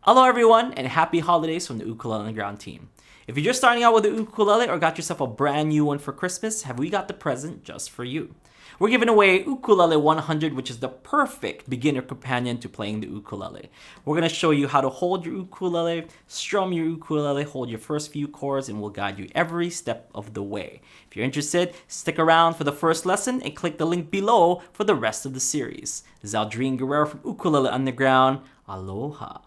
Hello everyone, and happy holidays from the Ukulele on the Ground team. If you're just starting out with the ukulele or got yourself a brand new one for Christmas, have we got the present just for you? We're giving away Ukulele 100, which is the perfect beginner companion to playing the ukulele. We're going to show you how to hold your ukulele, strum your ukulele, hold your first few chords, and we'll guide you every step of the way. If you're interested, stick around for the first lesson and click the link below for the rest of the series. This is Aldrin Guerrero from Ukulele Underground. Aloha.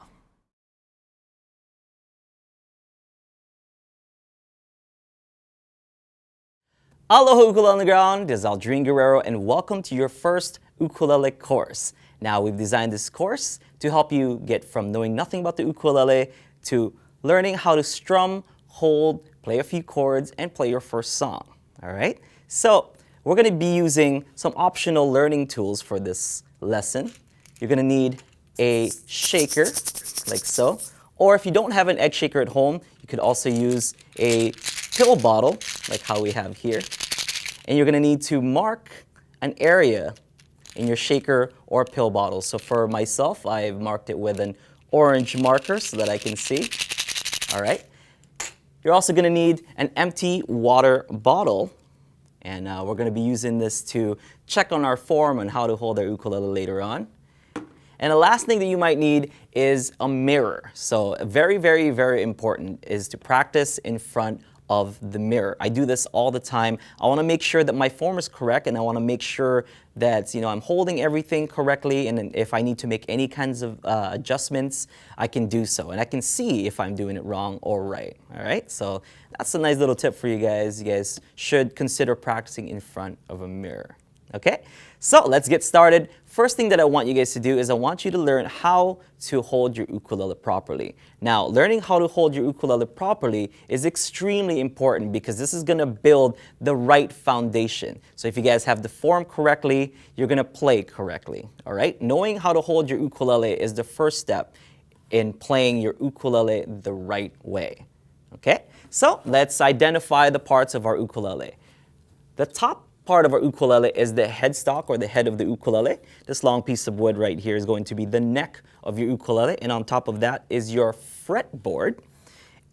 Aloha Ukulele on the Ground, this is Aldrin Guerrero, and welcome to your first ukulele course. Now, we've designed this course to help you get from knowing nothing about the ukulele to learning how to strum, hold, play a few chords, and play your first song. All right? So, we're going to be using some optional learning tools for this lesson. You're going to need a shaker, like so. Or if you don't have an egg shaker at home, you could also use a pill bottle, like how we have here. And you're going to need to mark an area in your shaker or pill bottle. So for myself, I've marked it with an orange marker so that I can see. All right. You're also going to need an empty water bottle. And we're going to be using this to check on our form on how to hold our ukulele later on. And the last thing that you might need is a mirror. So very, very, very important is to practice in front of the mirror. I do this all the time. I want to make sure that my form is correct, and I want to make sure that I'm holding everything correctly, and if I need to make any kinds of adjustments, I can do so. And I can see if I'm doing it wrong or right. All right? So that's a nice little tip for you guys. You guys should consider practicing in front of a mirror. Okay? So let's get started. First thing that I want you guys to do is I want you to learn how to hold your ukulele properly. Now, learning how to hold your ukulele properly is extremely important because this is going to build the right foundation. So if you guys have the form correctly, you're going to play correctly. All right? Knowing how to hold your ukulele is the first step in playing your ukulele the right way. Okay? So let's identify the parts of our ukulele. The top part of our ukulele is the headstock or the head of the ukulele. This long piece of wood right here is going to be the neck of your ukulele, and on top of that is your fretboard.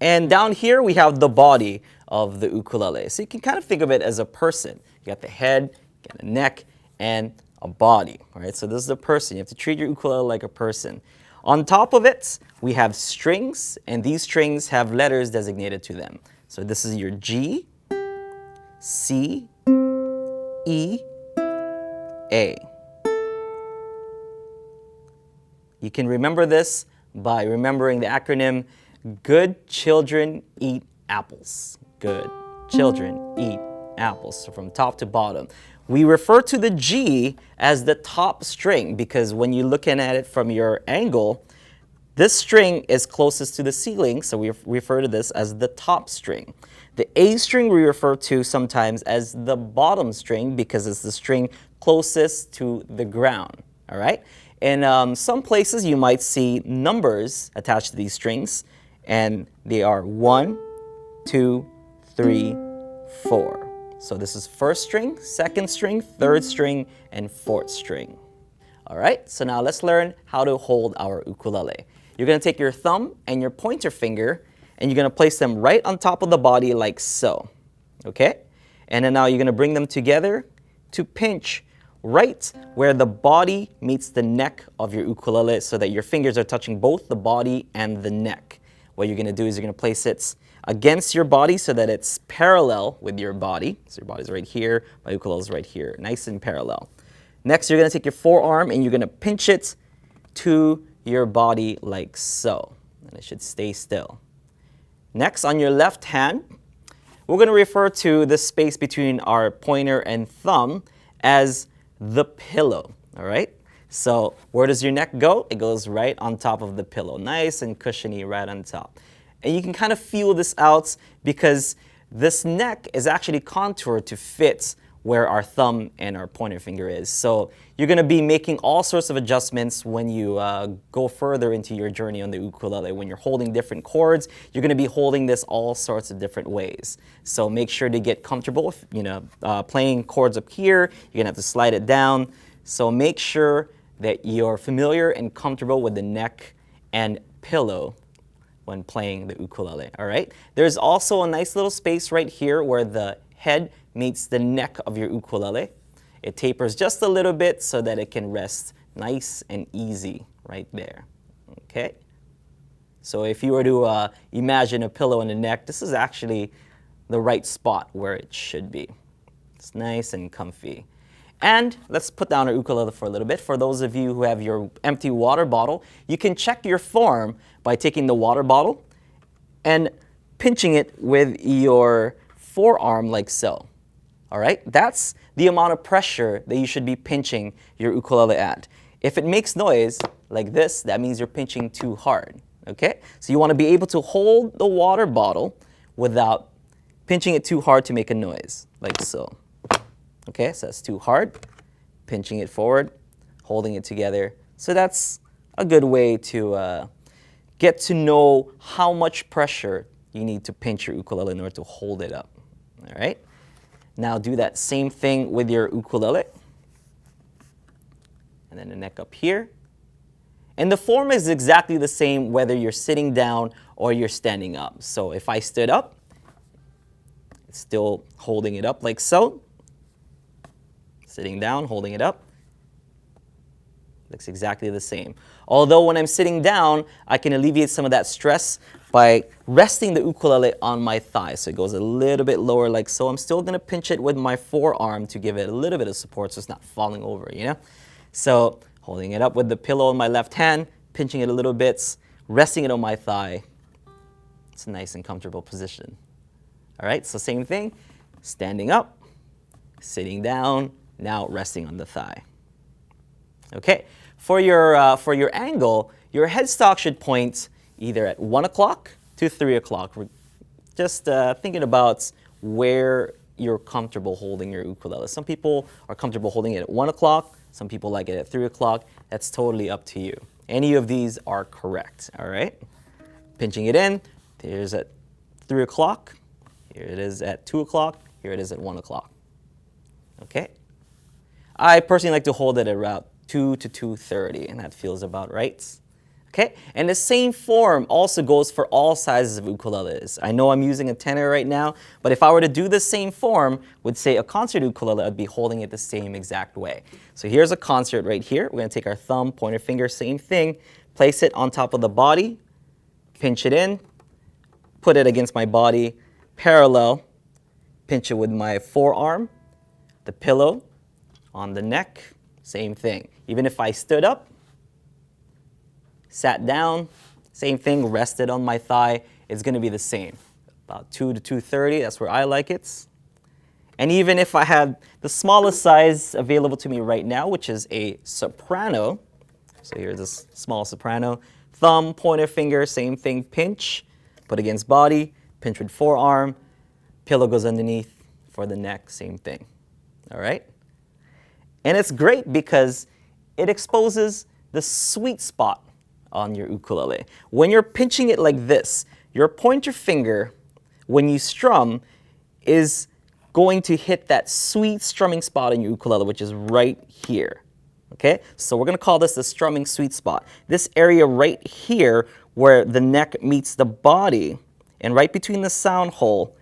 And down here we have the body of the ukulele. So you can kind of think of it as a person. You got the head, you got a neck, and a body. All right, so this is a person. You have to treat your ukulele like a person. On top of it, we have strings, and these strings have letters designated to them. So this is your G, C, E, A. You can remember this by remembering the acronym Good Children Eat Apples. Good children eat apples. So from top to bottom. We refer to the G as the top string because when you're looking at it from your angle, this string is closest to the ceiling, so we refer to this as the top string. The A string we refer to sometimes as the bottom string because it's the string closest to the ground, all right? In some places, you might see numbers attached to these strings, and they are 1, 2, 3, 4. So this is first string, second string, third string, and fourth string. All right, so now let's learn how to hold our ukulele. You're going to take your thumb and your pointer finger, and you're going to place them right on top of the body like so, okay? And then now you're going to bring them together to pinch right where the body meets the neck of your ukulele so that your fingers are touching both the body and the neck. What you're going to do is you're going to place it against your body so that it's parallel with your body. So your body's right here, my ukulele is right here, nice and parallel. Next, you're going to take your forearm and you're going to pinch it to your body like so, and it should stay still. Next, on your left hand, we're going to refer to the space between our pointer and thumb as the pillow, all right? So where does your neck go? It goes right on top of the pillow, nice and cushiony right on top. And you can kind of feel this out because this neck is actually contoured to fit where our thumb and our pointer finger is. So you're going to be making all sorts of adjustments when you go further into your journey on the ukulele. When you're holding different chords, you're going to be holding this all sorts of different ways. So make sure to get comfortable with, playing chords up here. You're going to have to slide it down. So make sure that you're familiar and comfortable with the neck and pillow when playing the ukulele, all right? There's also a nice little space right here where the head meets the neck of your ukulele. It tapers just a little bit so that it can rest nice and easy right there, okay? So if you were to imagine a pillow in the neck, this is actually the right spot where it should be. It's nice and comfy. And let's put down our ukulele for a little bit. For those of you who have your empty water bottle, you can check your form by taking the water bottle and pinching it with your forearm like so. All right? That's the amount of pressure that you should be pinching your ukulele at. If it makes noise like this, that means you're pinching too hard. Okay? So you want to be able to hold the water bottle without pinching it too hard to make a noise, like so. Okay, so that's too hard. Pinching it forward, holding it together. So that's a good way to get to know how much pressure you need to pinch your ukulele in order to hold it up. All right? Now do that same thing with your ukulele. And then the neck up here. And the form is exactly the same whether you're sitting down or you're standing up. So if I stood up, it's still holding it up like so. Sitting down, holding it up. Looks exactly the same. Although when I'm sitting down, I can alleviate some of that stress by resting the ukulele on my thigh. So it goes a little bit lower like so. I'm still going to pinch it with my forearm to give it a little bit of support so it's not falling over, you know? So holding it up with the pillow in my left hand, pinching it a little bit, resting it on my thigh. It's a nice and comfortable position. All right, so same thing, standing up, sitting down, now resting on the thigh. Okay, for your angle, your headstock should point either at 1 o'clock to 3 o'clock. We're just thinking about where you're comfortable holding your ukulele. Some people are comfortable holding it at 1 o'clock. Some people like it at 3 o'clock. That's totally up to you. Any of these are correct, all right? Pinching it in, here's at 3 o'clock. Here it is at 2 o'clock. Here it is at 1 o'clock. Okay? I personally like to hold it at around 2 to 2:30, and that feels about right. Okay? And the same form also goes for all sizes of ukuleles. I know I'm using a tenor right now, but if I were to do the same form with, say, a concert ukulele, I'd be holding it the same exact way. So here's a concert right here. We're going to take our thumb, pointer finger, same thing, place it on top of the body, pinch it in, put it against my body, parallel, pinch it with my forearm, the pillow on the neck, same thing. Even if I stood up, sat down, same thing, rested on my thigh, it's going to be the same. About 2 to 2:30, that's where I like it. And even if I had the smallest size available to me right now, which is a soprano, so here's this small soprano, thumb, pointer finger, same thing, pinch, put against body, pinch with forearm, pillow goes underneath for the neck, same thing. All right? And it's great because it exposes the sweet spot on your ukulele. When you're pinching it like this, your pointer finger, when you strum, is going to hit that sweet strumming spot in your ukulele, which is right here. Okay? So we're going to call this the strumming sweet spot. This area right here where the neck meets the body and right between the sound hole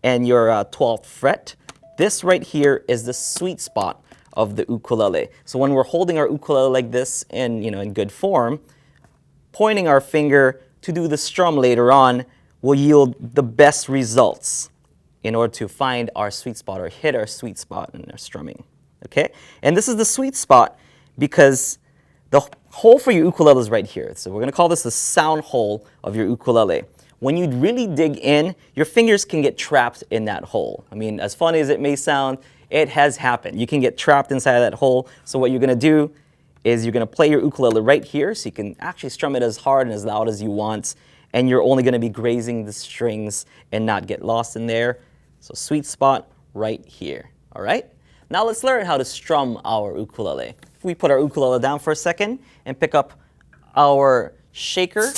and your 12th fret, this right here is the sweet spot of the ukulele. So when we're holding our ukulele like this in good form, pointing our finger to do the strum later on will yield the best results in order to find our sweet spot or hit our sweet spot in our strumming. Okay? And this is the sweet spot because the hole for your ukulele is right here. So we're going to call this the sound hole of your ukulele. When you really dig in, your fingers can get trapped in that hole. I mean, as funny as it may sound, it has happened. You can get trapped inside of that hole. So what you're going to do is you're going to play your ukulele right here so you can actually strum it as hard and as loud as you want. And you're only going to be grazing the strings and not get lost in there. So sweet spot right here. All right? Now let's learn how to strum our ukulele. If we put our ukulele down for a second and pick up our shaker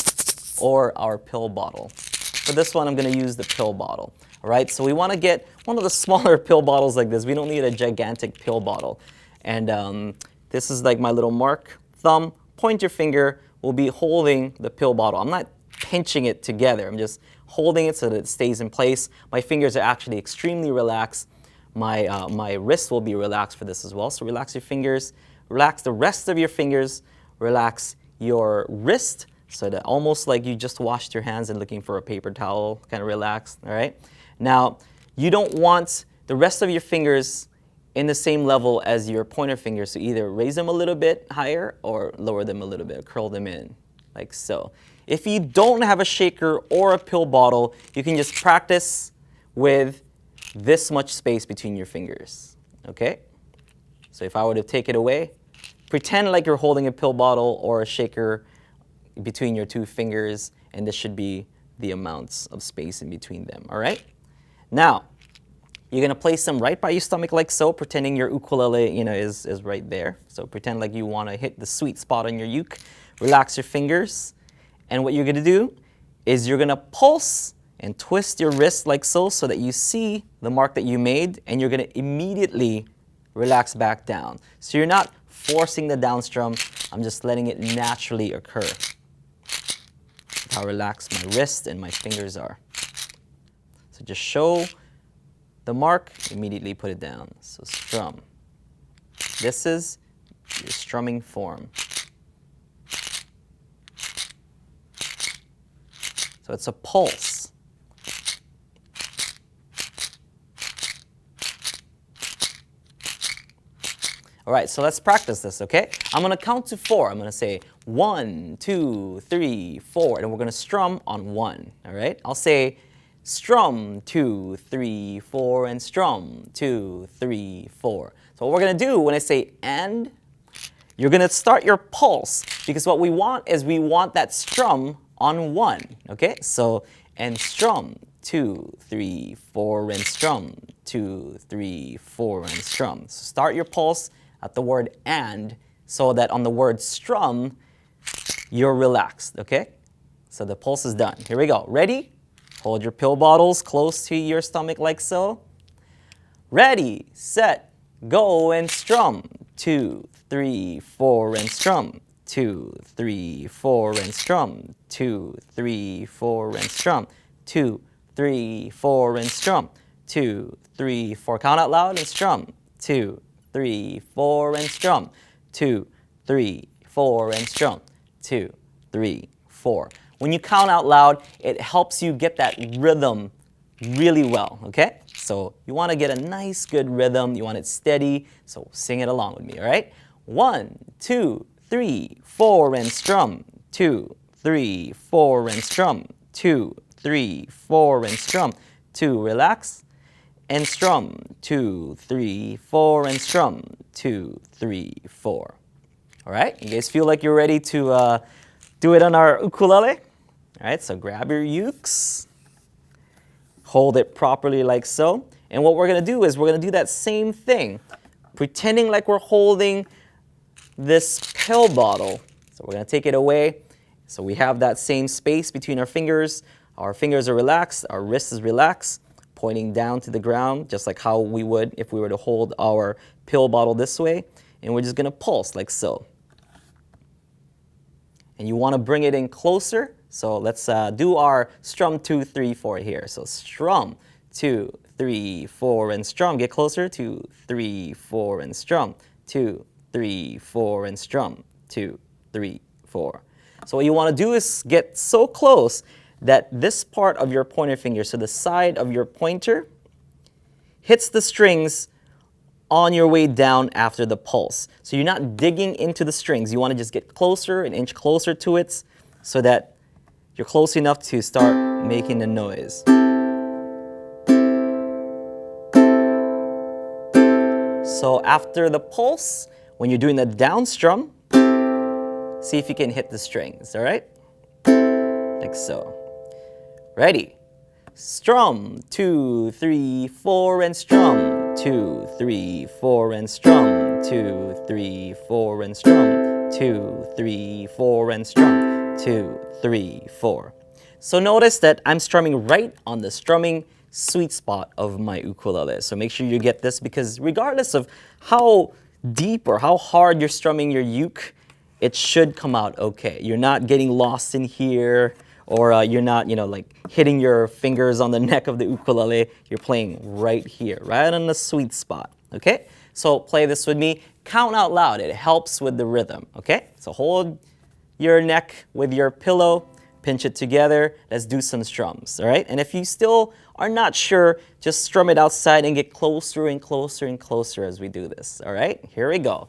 or our pill bottle. For this one, I'm going to use the pill bottle. All right, so we want to get one of the smaller pill bottles like this. We don't need a gigantic pill bottle. And this is like my little mark. Thumb, point your finger will be holding the pill bottle. I'm not pinching it together. I'm just holding it so that it stays in place. My fingers are actually extremely relaxed. My wrist will be relaxed for this as well. So relax your fingers, relax the rest of your fingers, relax your wrist so that almost like you just washed your hands and looking for a paper towel, kind of relaxed, all right? Now, you don't want the rest of your fingers in the same level as your pointer fingers, so either raise them a little bit higher or lower them a little bit, curl them in, like so. If you don't have a shaker or a pill bottle, you can just practice with this much space between your fingers, okay? So if I were to take it away, pretend like you're holding a pill bottle or a shaker between your two fingers, and this should be the amounts of space in between them, all right? Now, you're gonna place them right by your stomach like so, pretending your ukulele, is right there. So pretend like you wanna hit the sweet spot on your uke. Relax your fingers. And what you're gonna do is you're gonna pulse and twist your wrist like so that you see the mark that you made, and you're gonna immediately relax back down. So you're not forcing the down strum, I'm just letting it naturally occur. That's how relaxed my wrist and my fingers are. So just show the mark, immediately put it down. So strum. This is your strumming form. So it's a pulse. All right, so let's practice this, okay? I'm gonna count to 4. I'm gonna say 1, 2, 3, 4, and we're gonna strum on 1, all right? I'll say strum 2, 3, 4, and strum 2, 3, 4. So what we're gonna do when I say and, you're gonna start your pulse, because what we want is we want that strum on 1, okay? So, and strum 2, 3, 4, and strum 2, 3, 4, and strum. So start your pulse at the word and, so that on the word strum, you're relaxed, okay? So the pulse is done. Here we go. Ready? Hold your pill bottles close to your stomach like so. Ready, set, go, and strum. 2, 3, 4, and strum. 2, 3, 4, and strum. 2, 3, 4, and strum. 2, 3, 4, and strum. 2, 3, 4. Count out loud and strum. 2, 3, 4, and strum. 2, 3, 4, and strum. 2, 3, 4. When you count out loud, it helps you get that rhythm really well, okay? So you want to get a nice, good rhythm. You want it steady, so sing it along with me, all right? 1, 2, 3, 4, and strum. 2, 3, 4, and strum. 2, 3, 4, and strum. 2, relax, and strum. 2, 3, 4, and strum. 2, 3, 4. All right, you guys feel like you're ready to do it on our ukulele? All right, so grab your ukes, hold it properly like so, and what we're gonna do is we're gonna do that same thing, pretending like we're holding this pill bottle. So we're gonna take it away, so we have that same space between our fingers are relaxed, our wrist is relaxed, pointing down to the ground, just like how we would if we were to hold our pill bottle this way, and we're just gonna pulse like so. And you wanna bring it in closer. So let's do our strum 2, 3, 4 here. So strum 2, 3, 4, and strum. Get closer. 2, 3, 4, and strum. 2, 3, 4, and strum. 2, 3, 4. So what you want to do is get so close that this part of your pointer finger, so the side of your pointer, hits the strings on your way down after the pulse. So you're not digging into the strings. You want to just get closer, an inch closer to it, so that you're close enough to start making the noise. So after the pulse, when you're doing the down strum, see if you can hit the strings, all right? Like so. Ready? Strum, 2, 3, 4, and strum. 2, 3, 4, and strum. 2, 3, 4, and strum. 2, 3, 4, and strum. 2, 3, 4. So notice that I'm strumming right on the strumming sweet spot of my ukulele. So make sure you get this, because regardless of how deep or how hard you're strumming your uke, it should come out okay. You're not getting lost in here, or you're not, like hitting your fingers on the neck of the ukulele. You're playing right here, right on the sweet spot, okay? So play this with me. Count out loud. It helps with the rhythm, okay? So hold your neck with your pillow, pinch it together. Let's do some strums, all right? And if you still are not sure, just strum it outside and get closer and closer and closer as we do this, all right? Here we go.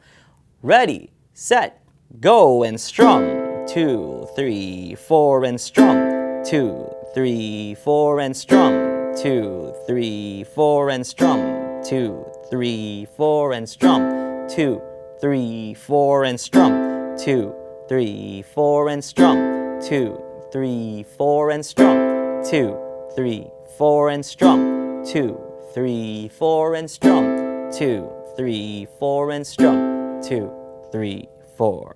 Ready, set, go, and strum. 2, 3, 4, and strum. 2, 3, 4, and strum. 2, 3, 4, and strum. 2, 3, 4, and strum. 2, 3, 4, and strum. 2, 3, 4, and strum. 2, 3, 4, and strum. 2, 3, 4, and strum. 2, 3, 4, and strum. 2, 3, 4, and strum. 2, 3, 4.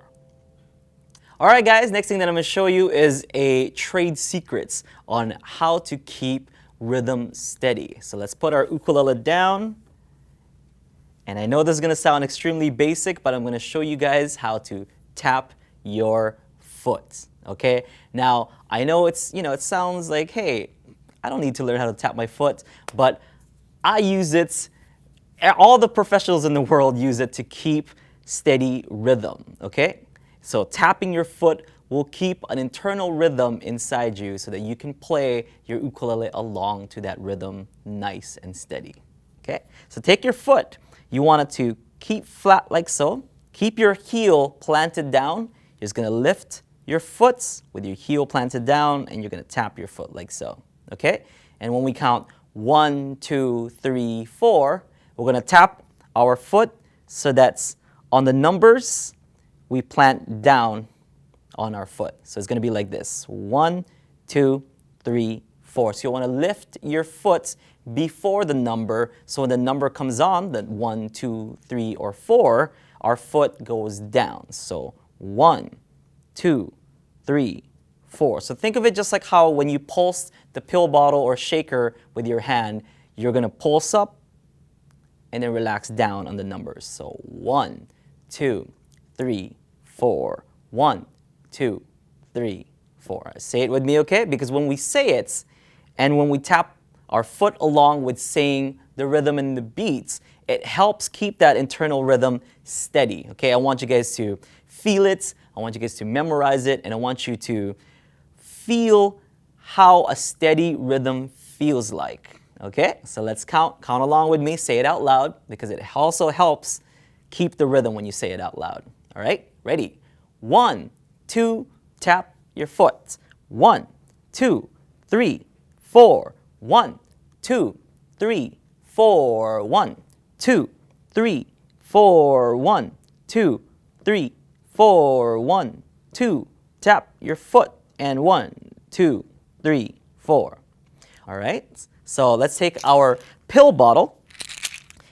All right, guys, next thing that I'm going to show you is a trade secrets on how to keep rhythm steady. So let's put our ukulele down. And I know this is going to sound extremely basic, but I'm going to show you guys how to tap your foot. Okay? Now, I know it sounds like, hey, I don't need to learn how to tap my foot, but I use it. All the professionals in the world use it to keep steady rhythm, okay? So tapping your foot will keep an internal rhythm inside you so that you can play your ukulele along to that rhythm nice and steady, okay? So take your foot. You want it to keep flat like so. Keep your heel planted down. You're just going to lift your foot with your heel planted down, and you're going to tap your foot like so, okay? And when we count 1, 2, 3, 4, we're going to tap our foot so that's on the numbers we plant down on our foot. So it's going to be like this. 1, 2, 3, 4. So you want to lift your foot before the number, so when the number comes on, the 1, 2, 3, or 4, our foot goes down. So 1, 2, 3, 4. So think of it just like how when you pulse the pill bottle or shaker with your hand, you're going to pulse up and then relax down on the numbers. So 1, 2, 3, 4. 1, 2, 3, 4. Say it with me, okay? Because when we say it and when we tap our foot along with saying the rhythm and the beats, it helps keep that internal rhythm steady, okay? I want you guys to feel it. I want you guys to memorize it, and I want you to feel how a steady rhythm feels like, okay? So let's count along with me, say it out loud, because it also helps keep the rhythm when you say it out loud, all right? Ready? 1, 2, tap your foot. 1, 2, 3, 4. 1, 2, 3, 4. 1, 2, 3, 4. 1, 2, 3, 4. 1, 2, tap your foot. And 1, 2, 3, 4. All right? So let's take our pill bottle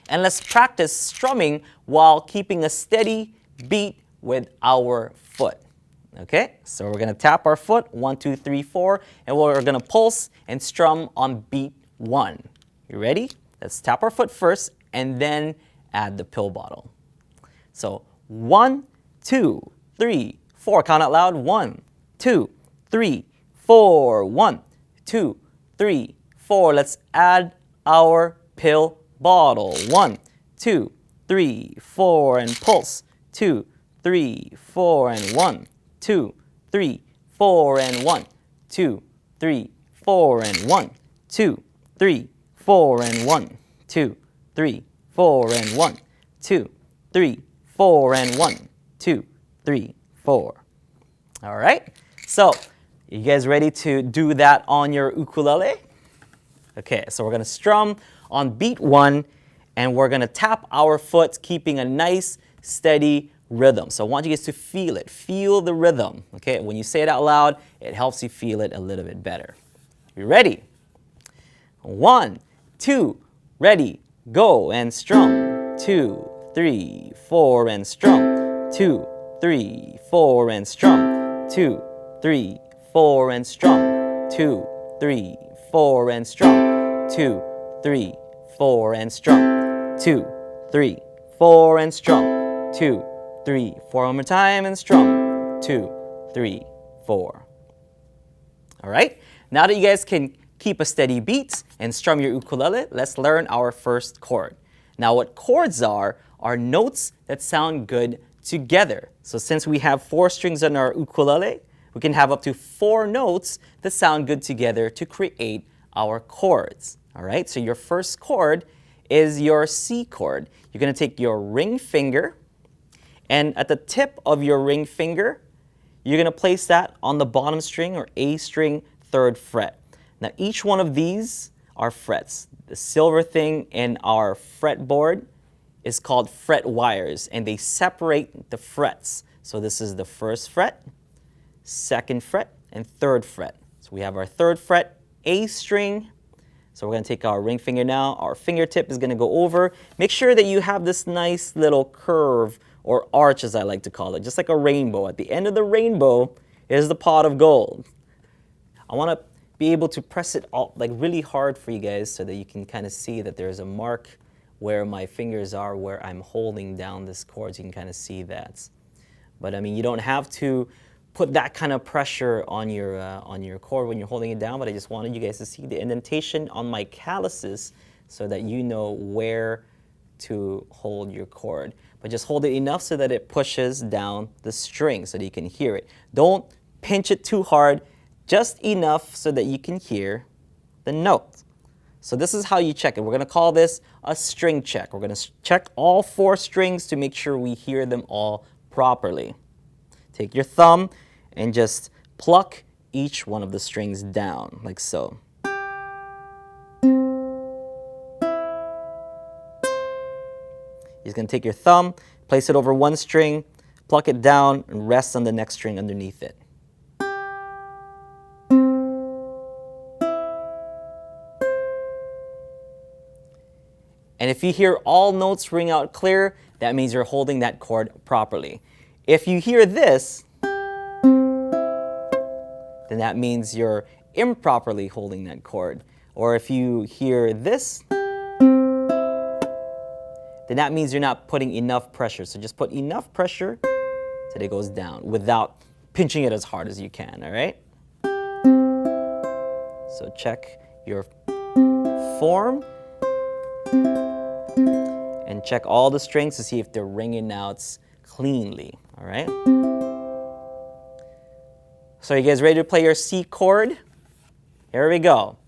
and let's practice strumming while keeping a steady beat with our foot. Okay? So we're going to tap our foot, 1, 2, 3, 4, and we're going to pulse and strum on beat 1. You ready? Let's tap our foot first and then add the pill bottle. So 1, 2, 3, 4. Count out loud. 1, 2, 3, 4. 1, 2, 3, 4. Let's add our pill bottle. 1, 2, 3, 4, and pulse. 2, 3, 4, and 1, 2, 3, 4, and 1, 2, 3, 4, and 1, 2, 3, 4, and 1, 2, 3, 4, and 1, 2, 3, 4, and 1, 2, 3, 4. All right. So, you guys ready to do that on your ukulele? Okay, so we're going to strum on beat 1, and we're going to tap our foot, keeping a nice, steady rhythm. So I want you guys to feel it. Feel the rhythm. Okay, when you say it out loud, it helps you feel it a little bit better. You ready? 1, 2, ready, go, and strum. 2, 3, 4, and strum. 2, 3, 4, and strum. 2, 3, 4, and strum. 2, 3, 4, and strum. 2, 3, 4, and strum. 2, 3, 4, and strum. 2, 3, 4. One more time and strum. 2, 3, 4. All right? Now that you guys can keep a steady beat and strum your ukulele, let's learn our first chord. Now what chords are notes that sound good together. So since we have 4 strings on our ukulele, we can have up to 4 notes that sound good together to create our chords. All right, so your first chord is your C chord. You're going to take your ring finger, and at the tip of your ring finger, you're going to place that on the bottom string or A string, 3rd fret. Now each one of these are frets. The silver thing in our fretboard is called fret wires, and they separate the frets. So this is the 1st fret, 2nd fret, and 3rd fret. So we have our 3rd fret, A string. So we're going to take our ring finger now. Our fingertip is going to go over. Make sure that you have this nice little curve or arch, as I like to call it, just like a rainbow. At the end of the rainbow is the pot of gold. I want to be able to press it all, like really hard for you guys so that you can kind of see that there's a mark where my fingers are, where I'm holding down this chord, so you can kind of see that. But I mean, you don't have to put that kind of pressure on your chord when you're holding it down, but I just wanted you guys to see the indentation on my calluses so that you know where to hold your chord. But just hold it enough so that it pushes down the string so that you can hear it. Don't pinch it too hard, just enough so that you can hear the note. So this is how you check it. We're going to call this a string check. We're going to check all 4 strings to make sure we hear them all properly. Take your thumb and just pluck each one of the strings down, like so. You're going to take your thumb, place it over one string, pluck it down, and rest on the next string underneath it. And if you hear all notes ring out clear, that means you're holding that chord properly. If you hear this, then that means you're improperly holding that chord. Or if you hear this, then that means you're not putting enough pressure. So just put enough pressure so that it goes down without pinching it as hard as you can, all right? So check your form and check all the strings to see if they're ringing out cleanly, all right? So you guys ready to play your C chord? Here we go.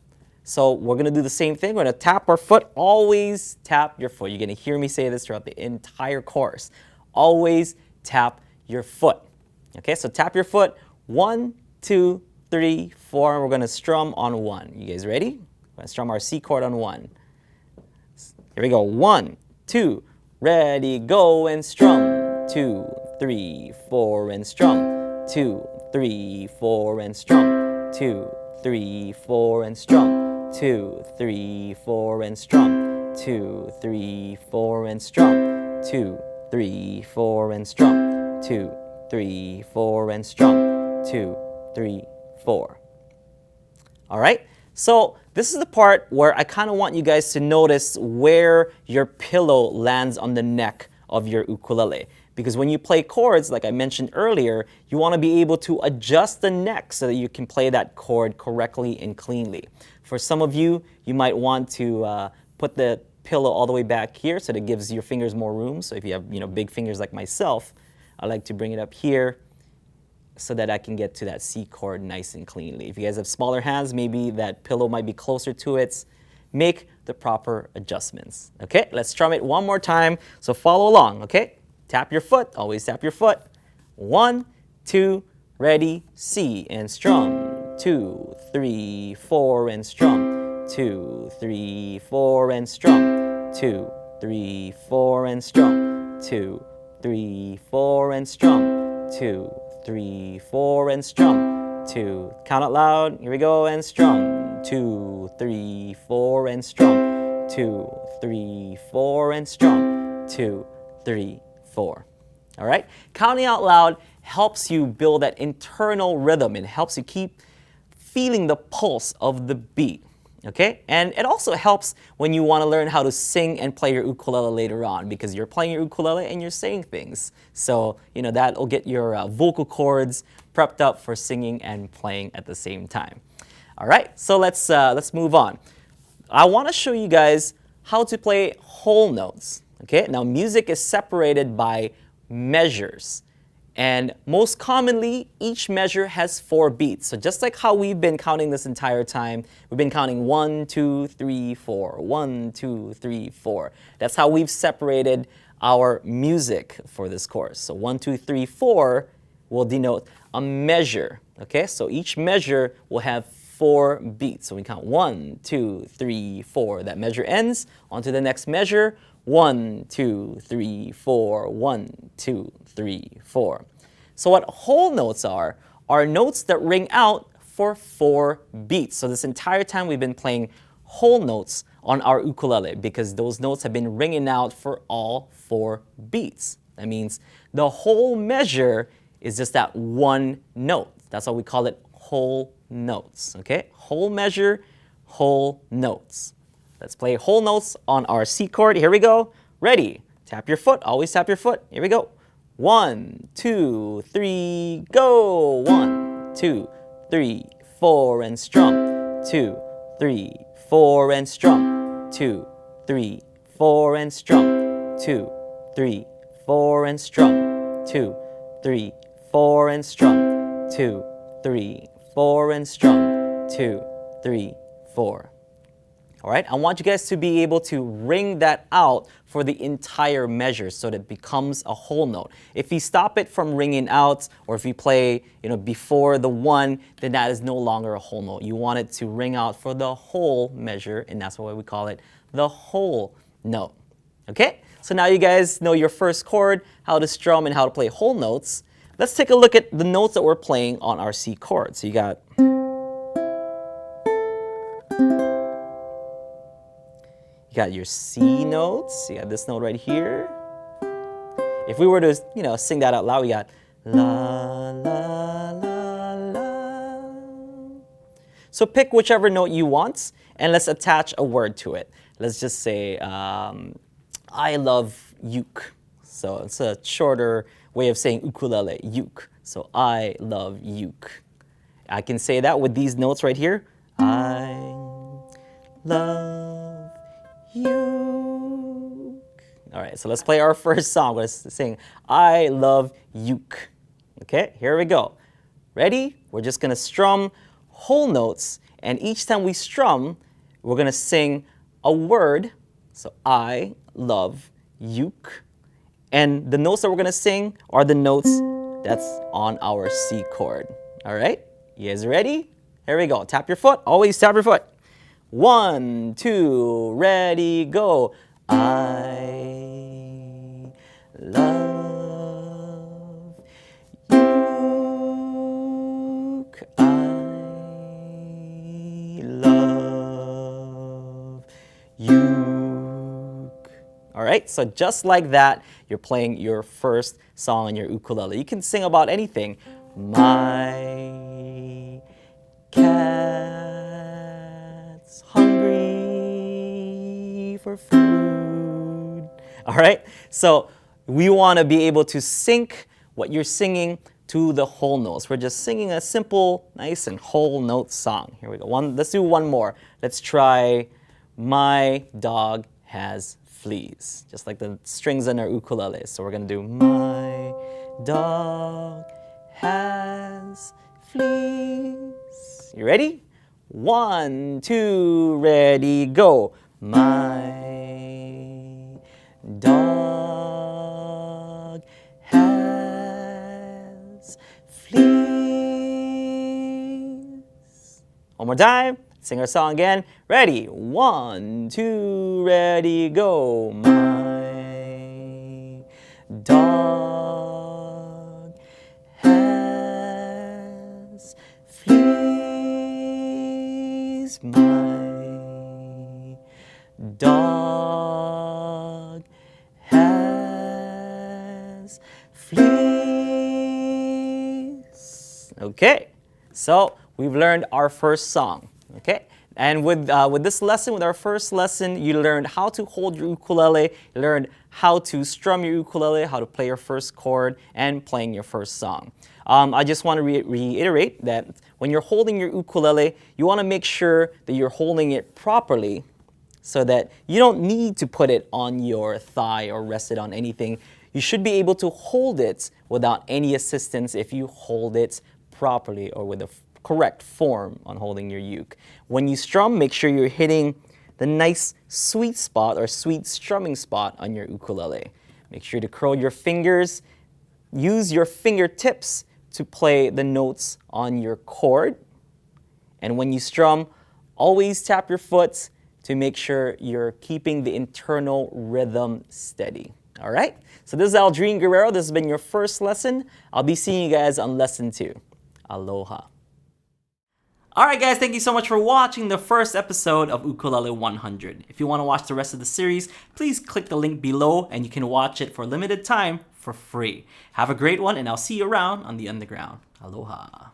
So we're going to do the same thing. We're going to tap our foot. Always tap your foot. You're going to hear me say this throughout the entire course. Always tap your foot. Okay, so tap your foot. 1, 2, 3, 4. And we're going to strum on 1. You guys ready? We're going to strum our C chord on 1. Here we go. 1, 2, ready, go, and strum. 2, 3, 4, and strum. 2, 3, 4, and strum. 2, 3, 4, and strum. 2, 3, 4, and strum. 2, 3, 4, and strum. 2, 3, 4, and strum. 2, 3, 4, and strum. 2, 3, 4. All right? So this is the part where I kind of want you guys to notice where your pillow lands on the neck of your ukulele. Because when you play chords, like I mentioned earlier, you want to be able to adjust the neck so that you can play that chord correctly and cleanly. For some of you, you might want to put the pillow all the way back here so that it gives your fingers more room. So if you have big fingers like myself, I like to bring it up here so that I can get to that C chord nice and cleanly. If you guys have smaller hands, maybe that pillow might be closer to it. Make the proper adjustments. Okay, let's strum it one more time. So follow along, okay? Tap your foot, always tap your foot. 1, 2, ready, C, and strum. 2, 3, 4, and strum. 2, 3, 4, and strum. 2, 3, 4, and strum. 2, 3, 4, and strum. 2, 3, 4, and strum. 2, count out loud, here we go, and strum. 2, 3, 4, and strum. 2, 3, 4, and strum. 2, 3, 4. All right? Counting out loud helps you build that internal rhythm. It helps you keep feeling the pulse of the beat. Okay, and it also helps when you want to learn how to sing and play your ukulele later on, because you're playing your ukulele and you're saying things. So, that'll get your vocal cords prepped up for singing and playing at the same time. All right, so let's move on. I want to show you guys how to play whole notes. Okay, now music is separated by measures. And most commonly, each measure has 4 beats. So just like how we've been counting this entire time, we've been counting 1, 2, 3, 4, 1, 2, 3, 4. That's how we've separated our music for this course. So 1, 2, 3, 4 will denote a measure. Okay, so each measure will have 4 beats. So we count 1, 2, 3, 4. That measure ends. On to the next measure. 1, 2, 3, 4, 1, 2, 3, 4. So what whole notes are notes that ring out for 4 beats. So this entire time we've been playing whole notes on our ukulele because those notes have been ringing out for all 4 beats. That means the whole measure is just that one note. That's why we call it whole notes. Okay? Whole measure, whole notes. Let's play whole notes on our C chord. Here we go. Ready? Tap your foot. Always tap your foot. Here we go. 1, 2, 3, go. 1, 2, 3, 4, and strum. 2, 3, 4, and strum. 2, 3, 4, and strum. 2, 3, 4, and strum. 2, 3, 4, and strum. 2, 3, 4, and strum. 2, 3, 4. All right, I want you guys to be able to ring that out for the entire measure so that it becomes a whole note. If you stop it from ringing out, or if you play, before the 1, then that is no longer a whole note. You want it to ring out for the whole measure, and that's why we call it the whole note. Okay, so now you guys know your first chord, how to strum, and how to play whole notes. Let's take a look at the notes that we're playing on our C chord. So you got your C notes. You got this note right here. If we were to, sing that out loud, we got la, la, la, la. So pick whichever note you want, and let's attach a word to it. Let's just say, I love uke. So it's a shorter way of saying ukulele, uke. So I love uke. I can say that with these notes right here. I love uke. All right, so let's play our first song. Let's sing I love uke. Okay, here we go. Ready? We're just going to strum whole notes, and each time we strum, we're going to sing a word. So I love uke. And the notes that we're going to sing are the notes that's on our C chord. All right? You guys ready? Here we go. Tap your foot. Always tap your foot. 1, 2, ready, go. I love uke. I love uke. All right, so just like that, you're playing your first song on your ukulele. You can sing about anything. My cat's hungry for food. All right, so we want to be able to sync what you're singing to the whole notes. We're just singing a simple, nice and whole note song. Here we go. Let's do one more. Let's try My Dog Has Fleas, just like the strings on our ukulele. So we're going to do My dog has fleas. You ready? 1, 2, ready, go. My dog has fleas. One more time. Sing our song again. Ready? 1, 2, ready, go. My dog has fleas. My dog has fleas. Okay, so we've learned our first song. Okay, And with this lesson, with our first lesson, you learned how to hold your ukulele, you learned how to strum your ukulele, how to play your first chord, and playing your first song. I just want to reiterate that when you're holding your ukulele, you want to make sure that you're holding it properly so that you don't need to put it on your thigh or rest it on anything. You should be able to hold it without any assistance if you hold it properly or with the correct form on holding your uke. When you strum, make sure you're hitting the nice sweet spot or sweet strumming spot on your ukulele. Make sure to curl your fingers. Use your fingertips to play the notes on your chord. And when you strum, always tap your foot to make sure you're keeping the internal rhythm steady. All right? So this is Aldrin Guerrero. This has been your first lesson. I'll be seeing you guys on lesson 2. Aloha. Alright guys, thank you so much for watching the first episode of Ukulele 100. If you want to watch the rest of the series, please click the link below and you can watch it for a limited time for free. Have a great one and I'll see you around on the underground. Aloha.